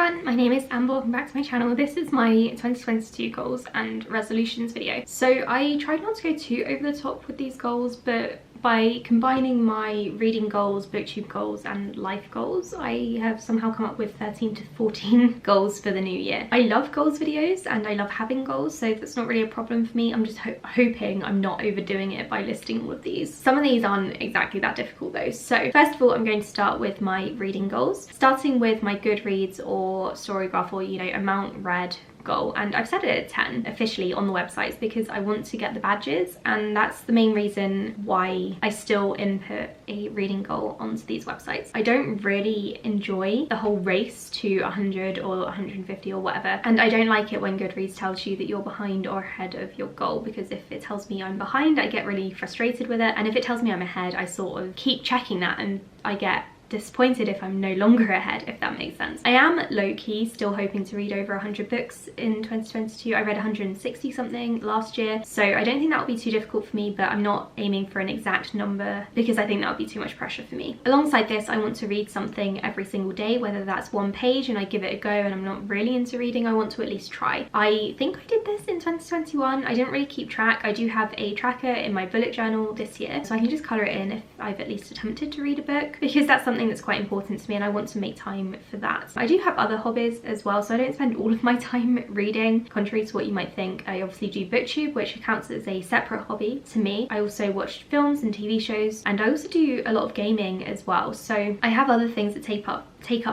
everyone, my name is Amber, welcome back to my channel. This is my 2022 goals and resolutions video. So I tried not to go too over the top with these goals, but by combining my reading goals, booktube goals and life goals, I have somehow come up with 13 to 14 goals for the new year. I love goals videos and I love having goals, so that's not really a problem for me. I'm just hoping I'm not overdoing it by listing all of these. Some of these aren't exactly that difficult though. So first of all, I'm going to start with my reading goals, starting with my Goodreads or Storygraph or, amount read goal, and I've set it at 10 officially on the websites because I want to get the badges, and that's the main reason why I still input a reading goal onto these websites. I don't really enjoy the whole race to 100 or 150 or whatever, and I don't like it when Goodreads tells you that you're behind or ahead of your goal, because if it tells me I'm behind, I get really frustrated with it, and if it tells me I'm ahead, I sort of keep checking that and I get disappointed if I'm no longer ahead, if that makes sense. I am low-key still hoping to read over 100 books in 2022. I read 160 something last year, so I don't think that will be too difficult for me, but I'm not aiming for an exact number because I think that would be too much pressure for me. Alongside this, I want to read something every single day, whether that's one page and I give it a go and I'm not really into reading, I want to at least try. I think I did this in 2021. I didn't really keep track. I do have a tracker in my bullet journal this year, so I can just colour it in if I've at least attempted to read a book, because that's something that's quite important to me and I want to make time for that. I do have other hobbies as well, so I don't spend all of my time reading, contrary to what you might think. I obviously do Booktube, which counts as a separate hobby to me. I also watch films and TV shows, and I also do a lot of gaming as well, so I have other things that take up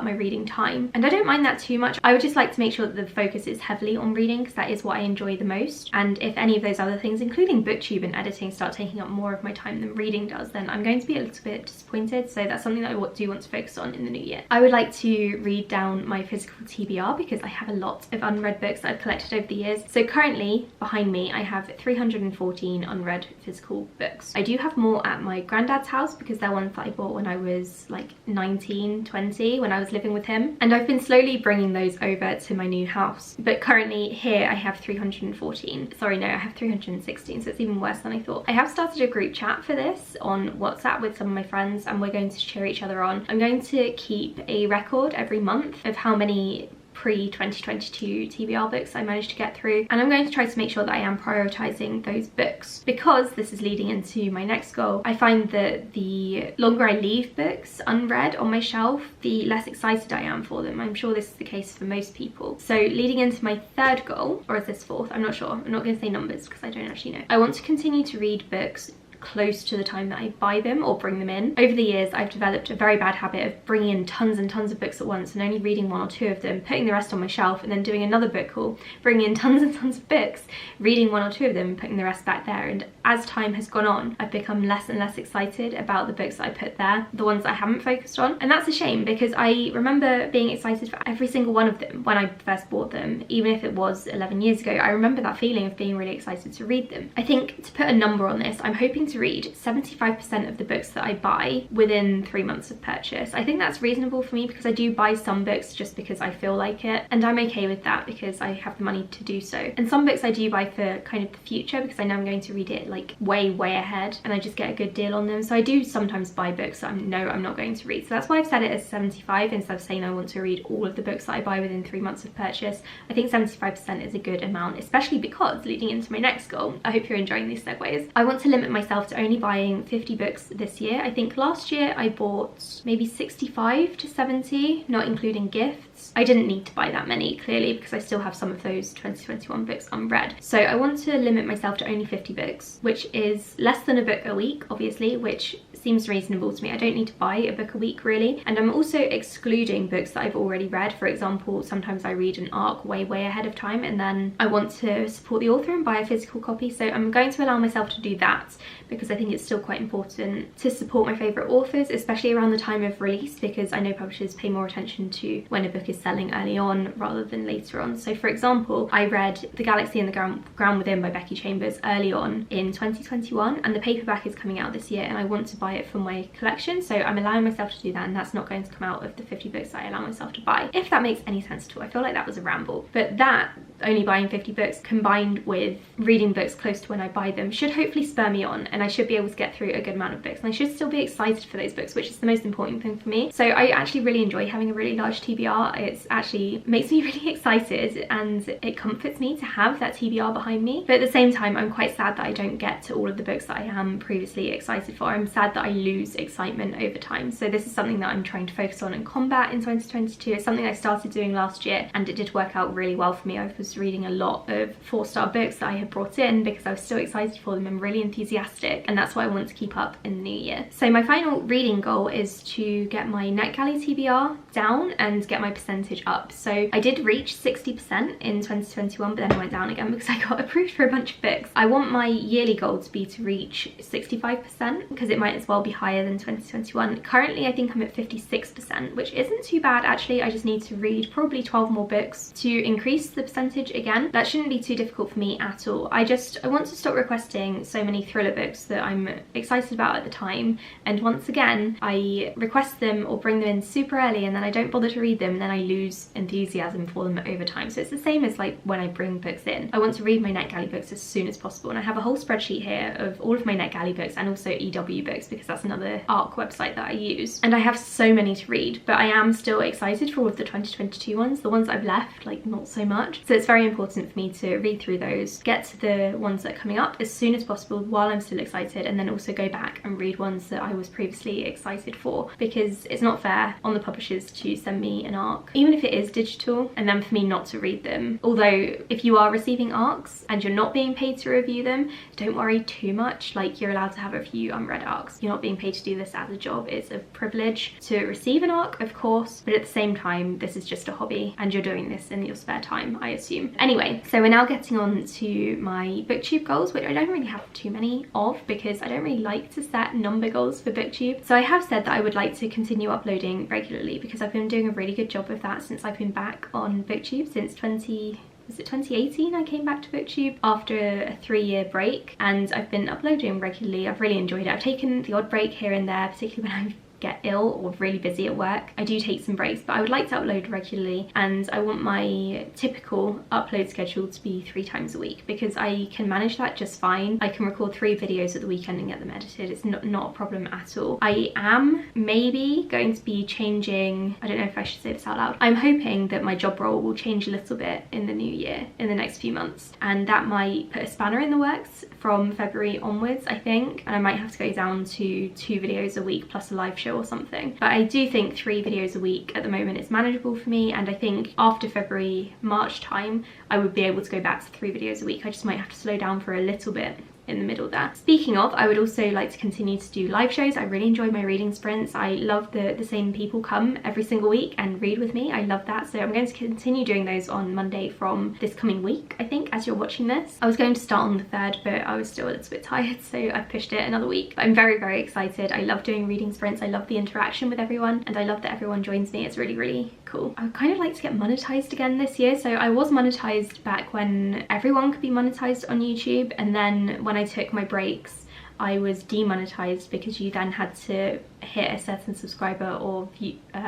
my reading time, and I don't mind that too much. I would just like to make sure that the focus is heavily on reading because that is what I enjoy the most, and if any of those other things, including Booktube and editing, start taking up more of my time than reading does, then I'm going to be a little bit disappointed. So that's something that I do want to focus on in the new year. I would like to read down my physical TBR because I have a lot of unread books that I've collected over the years. So currently behind me I have 314 unread physical books. I do have more at my granddad's house because they're ones that I bought when I was like 19, 20, when I was living with him, and I've been slowly bringing those over to my new house. But currently here I have 314. Sorry, no, I have 316, so it's even worse than I thought. I have started a group chat for this on WhatsApp with some of my friends, and we're going to cheer each other on. I'm going to keep a record every month of how many pre-2022 TBR books I managed to get through, and I'm going to try to make sure that I am prioritizing those books, because this is leading into my next goal. I find that the longer I leave books unread on my shelf, the less excited I am for them. I'm sure this is the case for most people. So leading into my third goal, or is this fourth? I'm not sure. I'm not going to say numbers because I don't actually know. I want to continue to read books close to the time that I buy them or bring them in. Over the years, I've developed a very bad habit of bringing in tons and tons of books at once and only reading one or two of them, putting the rest on my shelf, and then doing another book haul, bringing in tons and tons of books, reading one or two of them, putting the rest back there. And as time has gone on, I've become less and less excited about the books that I put there, the ones that I haven't focused on. And that's a shame, because I remember being excited for every single one of them when I first bought them, even if it was 11 years ago. I remember that feeling of being really excited to read them. I think, to put a number on this, I'm hoping to read 75% of the books that I buy within 3 months of purchase. I think that's reasonable for me because I do buy some books just because I feel like it, and I'm okay with that because I have the money to do so. And some books I do buy for kind of the future because I know I'm going to read it like way ahead, and I just get a good deal on them. So I do sometimes buy books that I know I'm not going to read. So that's why I've set it as 75 instead of saying I want to read all of the books that I buy within 3 months of purchase. I think 75% is a good amount, especially because leading into my next goal, I hope you're enjoying these segues, I want to limit myself to only buying 50 books this year. I think last year I bought maybe 65 to 70, not including gifts. I didn't need to buy that many, clearly, because I still have some of those 2021 books unread. So I want to limit myself to only 50 books, which is less than a book a week, obviously, which seems reasonable to me. I don't need to buy a book a week, really. And I'm also excluding books that I've already read. For example, sometimes I read an arc way ahead of time, and then I want to support the author and buy a physical copy. So I'm going to allow myself to do that because I think it's still quite important to support my favourite authors, especially around the time of release, because I know publishers pay more attention to when a book is selling early on rather than later on. So for example, I read The Galaxy and the Ground Within by Becky Chambers early on in in 2021 and the paperback is coming out this year and I want to buy it for my collection, so I'm allowing myself to do that, and that's not going to come out of the 50 books that I allow myself to buy, if that makes any sense at all. I feel like that was a ramble, but that only buying 50 books combined with reading books close to when I buy them should hopefully spur me on, and I should be able to get through a good amount of books, and I should still be excited for those books, which is the most important thing for me. So I actually really enjoy having a really large TBR. It actually makes me really excited and it comforts me to have that TBR behind me, but at the same time I'm quite sad that I don't get to all of the books that I am previously excited for. I'm sad that I lose excitement over time, so this is something that I'm trying to focus on and combat in 2022. It's something I started doing last year and it did work out really well for me. I was reading a lot of 4-star books that I had brought in because I was so excited for them and really enthusiastic, and that's what I want to keep up in the new year. So my final reading goal is to get my NetGalley TBR down and get my percentage up. So I did reach 60% in 2021, but then I went down again because I got approved for a bunch of books. I want my yearly goal to be to reach 65% because it might as well be higher than 2021. Currently I think I'm at 56%, which isn't too bad actually. I just need to read probably 12 more books to increase the percentage again. That shouldn't be too difficult for me at all. I want to stop requesting so many thriller books that I'm excited about at the time, and once again I request them or bring them in super early and then I don't bother to read them, and then I lose enthusiasm for them over time. So it's the same as like when I bring books in. I want to read my NetGalley books as soon as possible, and I have a whole spreadsheet here of all of my NetGalley books and also EW books because that's another ARC website that I use, and I have so many to read, but I am still excited for all of the 2022 ones. The ones I've left, like, not so much. So it's very important for me to read through those, get to the ones that are coming up as soon as possible while I'm still excited, and then also go back and read ones that I was previously excited for, because it's not fair on the publishers to send me an ARC, even if it is digital, and then for me not to read them. Although if you are receiving ARCs and you're not being paid to review them, don't worry too much. Like, you're allowed to have a few unread ARCs. You're not being paid to do this as a job. It's a privilege to receive an ARC, of course, but at the same time this is just a hobby and you're doing this in your spare time, I assume. Anyway, so we're now getting on to my Booktube goals, which I don't really have too many of because I don't really like to set number goals for Booktube. So I have said that I would like to continue uploading regularly because I've been doing a really good job of that since I've been back on Booktube since 2018 I came back to Booktube after a 3-year break, and I've been uploading regularly. I've really enjoyed it. I've taken the odd break here and there, particularly when I get ill or really busy at work. I do take some breaks, but I would like to upload regularly, and I want my typical upload schedule to be 3 times a week because I can manage that just fine. I can record 3 videos at the weekend and get them edited. It's not a problem at all. I am maybe going to be changing, I don't know if I should say this out loud, I'm hoping that my job role will change a little bit in the new year, in the next few months, and that might put a spanner in the works from February onwards, I think, and I might have to go down to 2 videos a week plus a live show or something. But I do think 3 videos a week at the moment is manageable for me, and I think after February, March time I would be able to go back to 3 videos a week. I just might have to slow down for a little bit in the middle there. Speaking of, I would also like to continue to do live shows. I really enjoy my reading sprints. I love the same people come every single week and read with me. I love that. So I'm going to continue doing those on Monday from this coming week, I think, as you're watching this. I was going to start on the 3rd, but I was still a little bit tired, so I pushed it another week. But I'm very, very excited. I love doing reading sprints. I love the interaction with everyone, and I love that everyone joins me. It's really, really cool. I would kind of like to get monetized again this year. So I was monetized back when everyone could be monetized on YouTube, and then when I took my breaks I was demonetized because you then had to hit a certain subscriber or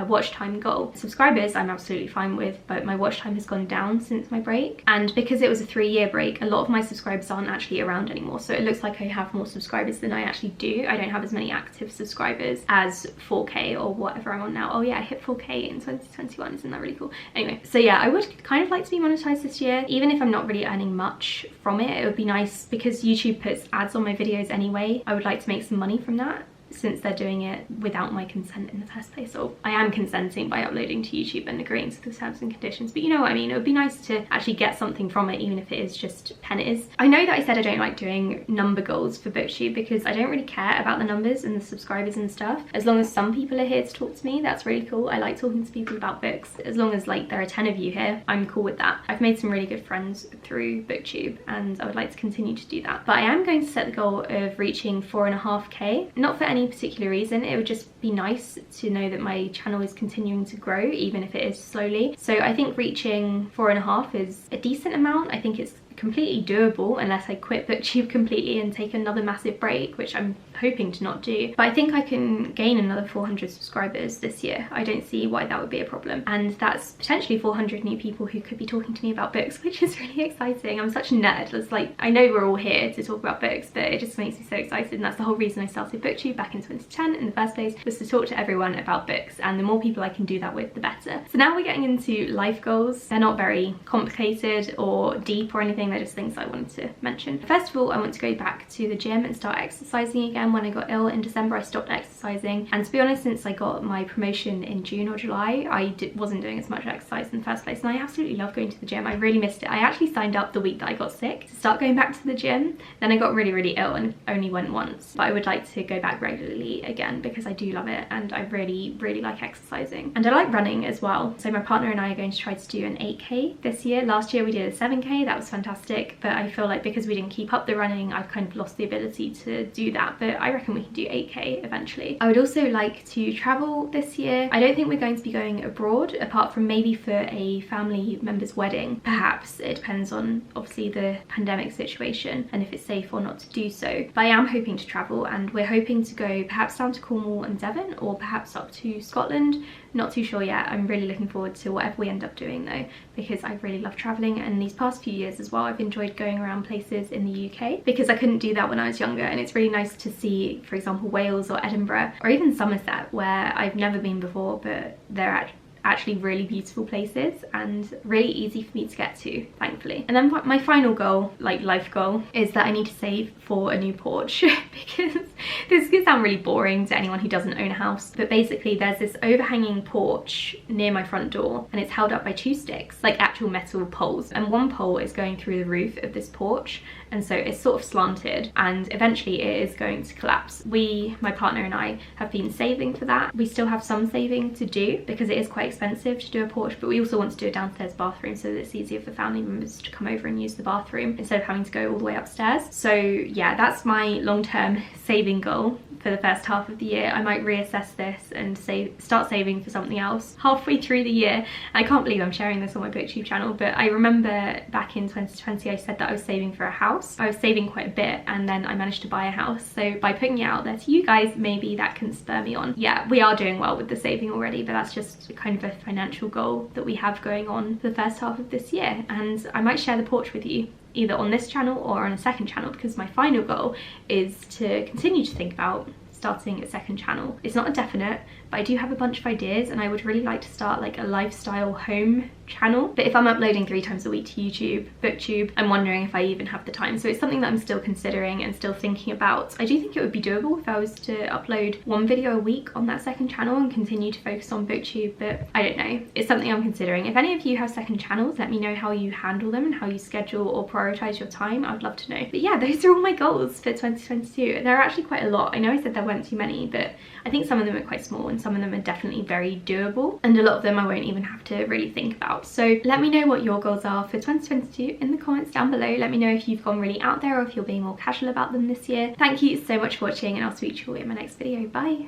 watch time goal. Subscribers I'm absolutely fine with, but my watch time has gone down since my break, and because it was a 3-year break, a lot of my subscribers aren't actually around anymore, so it looks like I have more subscribers than I actually do. I don't have as many active subscribers as 4K or whatever I'm on now. Oh yeah, I hit 4K in 2021, isn't that really cool? Anyway, so yeah, I would kind of like to be monetized this year, even if I'm not really earning much from it. It would be nice because YouTube puts ads on my videos anyway. I would like to make some money from that, since they're doing it without my consent in the first place. So I am consenting by uploading to YouTube and agreeing to the terms and conditions, but you know what I mean. It would be nice to actually get something from it, even if it is just pennies. I know that I said I don't like doing number goals for Booktube because I don't really care about the numbers and the subscribers and stuff. As long as some people are here to talk to me, that's really cool. I like talking to people about books. As long as like there are 10 of you here, I'm cool with that. I've made some really good friends through Booktube and I would like to continue to do that. But I am going to set the goal of reaching 4.5K, not for any particular reason. It would just be nice to know that my channel is continuing to grow, even if it is slowly. So I think reaching 4.5 is a decent amount. I think it's completely doable unless I quit Booktube completely and take another massive break, which I'm hoping to not do. But I think I can gain another 400 subscribers this year. I don't see why that would be a problem, and that's potentially 400 new people who could be talking to me about books, which is really exciting. I'm such a nerd. It's like, I know we're all here to talk about books, but it just makes me so excited, and that's the whole reason I started Booktube back in 2010 in the first place, was to talk to everyone about books, and the more people I can do that with, the better. So now we're getting into life goals. They're not very complicated or deep or anything, they're just things I wanted to mention. First of all, I want to go back to the gym and start exercising again. When I got ill in December, I stopped exercising, and to be honest, since I got my promotion in June or July, I wasn't doing as much exercise in the first place, and I absolutely love going to the gym. I really missed it. I actually signed up the week that I got sick to start going back to the gym. Then I got really ill and only went once, but I would like to go back regularly again because I do love it, and I really like exercising, and I like running as well. So my partner and I are going to try to do an 8k this year. Last year we did a 7k, that was fantastic, but I feel like because we didn't keep up the running, I've kind of lost the ability to do that, but I reckon we can do 8k eventually. I would also like to travel this year. I don't think we're going to be going abroad, apart from maybe for a family member's wedding. Perhaps, it depends on obviously the pandemic situation and if it's safe or not to do so, but I am hoping to travel, and we're hoping to go perhaps down to Cornwall and Devon, or perhaps up to Scotland. Not too sure yet. I'm really looking forward to whatever we end up doing though, because I really love traveling, and these past few years as well I've enjoyed going around places in the UK because I couldn't do that when I was younger, and it's really nice to see, for example, Wales or Edinburgh or even Somerset, where I've never been before, but they're actually really beautiful places and really easy for me to get to, thankfully. And then my final goal, like life goal, is that I need to save for a new porch because this could sound really boring to anyone who doesn't own a house, but basically there's this overhanging porch near my front door, and it's held up by 2 sticks, like actual metal poles, and one pole is going through the roof of this porch, and so it's sort of slanted, and eventually it is going to collapse. My partner and I, have been saving for that. We still have some saving to do because it is quite expensive to do a porch, but we also want to do a downstairs bathroom so that it's easier for family members to come over and use the bathroom instead of having to go all the way upstairs. So yeah, that's my long-term saving goal for the first half of the year. I might reassess this and start saving for something else halfway through the year. I can't believe I'm sharing this on my Booktube channel, but I remember back in 2020 I said that I was saving for a house. I was saving quite a bit, and then I managed to buy a house. So by putting it out there to you guys, maybe that can spur me on. Yeah, we are doing well with the saving already, but that's just kind of a financial goal that we have going on for the first half of this year, and I might share the porch with you either on this channel or on a second channel, because my final goal is to continue to think about starting a second channel. It's not a definite, but I do have a bunch of ideas, and I would really like to start like a lifestyle home channel. But if I'm uploading 3 times a week to YouTube, Booktube, I'm wondering if I even have the time. So it's something that I'm still considering and still thinking about. I do think it would be doable if I was to upload 1 video a week on that second channel and continue to focus on Booktube, but I don't know. It's something I'm considering. If any of you have second channels, let me know how you handle them and how you schedule or prioritize your time. I'd love to know. But yeah, those are all my goals for 2022. There are actually quite a lot. I know I said there weren't too many, but I think some of them are quite small and some of them are definitely very doable, and a lot of them I won't even have to really think about. So let me know what your goals are for 2022 in the comments down below. Let me know if you've gone really out there or if you're being more casual about them this year. Thank you so much for watching, and I'll speak to you all in my next video. Bye!